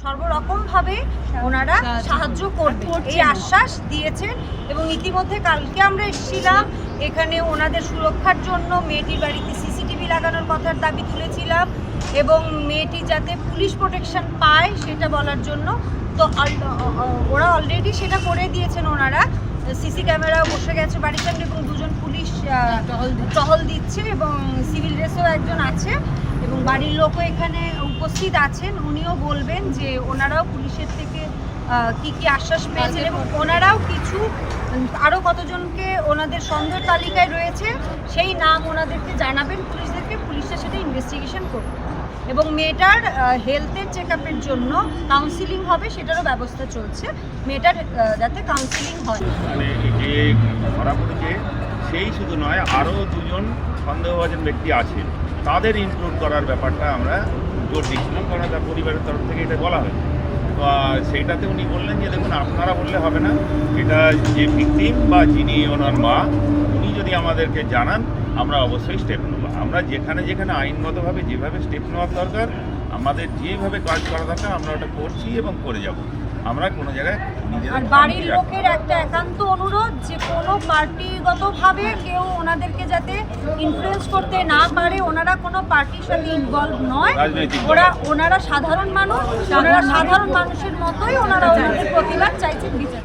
সর্বরকমভাবে ওনারা সাহায্য করবে এই আশ্বাস দিয়েছেন। এবং ইতিমধ্যে কালকে আমরা এসেছিলাম এখানে ওনাদের সুরক্ষার জন্য, মেয়েটির বাড়িতে সিসিটিভি লাগানোর কথার দাবি তুলেছিলাম এবং মেয়েটি যাতে পুলিশ প্রোটেকশন পায় সেটা বলার জন্য। তো ওরা অলরেডি সেটা করে দিয়েছেন। ওনারা সিসি ক্যামেরাও বসে গেছে বাড়ির সামনে এবং দুজন পুলিশ টহল দিচ্ছে এবং সিভিল ড্রেসেও একজন আছে এবং বাড়ির লোকও এখানে উপস্থিত আছেন। উনিও বলবেন যে ওনারাও পুলিশের থেকে কি কি আশ্বাস পেয়েছেন এবং ওনারাও কিছু আরও কতজনকে ওনাদের সন্দেহ তালিকায় রয়েছে সেই নাম ওনাদেরকে জানাবেন পুলিশদেরকে, পুলিশরা সেটা ইনভেস্টিগেশন করবে এবং মেয়েটার হেলথের চেক আপের জন্য কাউন্সিলিং হবে সেটারও ব্যবস্থা চলছে, মেয়েটার যাতে কাউন্সিলিং হয়। মানে যে ধরা পড়েছে সেই শুধু নয়, আরও দুজন সন্দেহভাজন ব্যক্তি আছেন, তাদের ইনক্লুড করার ব্যাপারটা আমরা জোর দিচ্ছিলাম, কারণ তার পরিবারের তরফ থেকে এটা বলা হয়। তো সেইটাতে উনি বললেন যে দেখুন আপনারা বললে হবে না, এটা যে ভিকটিম বা যিনি ওনার মা উনি যদি আমাদেরকে জানান আমরা অবশ্যই স্টেপ নেব। আমরা যেখানে যেখানে আইনগতভাবে যেভাবে স্টেপ নেওয়ার দরকার, আমাদের যেভাবে কাজ করা দরকার আমরা ওটা করছি এবং করে যাব। আমরা কোনো জায়গায় আর বাড়ির লোকের একটা একান্ত অনুরোধ যে কোনো পার্টিগতভাবে কেউ ওনাদেরকে যাতে ইনফ্লুয়েন্স করতে না পারে। ওনারা কোনো পার্টির সাথে ইনভলভ নয়, ওনারা সাধারণ মানুষ, ওনারা সাধারণ মানুষের মতোই ওনারা ওনাদের প্রতিবাদ চাইছেন বিচার।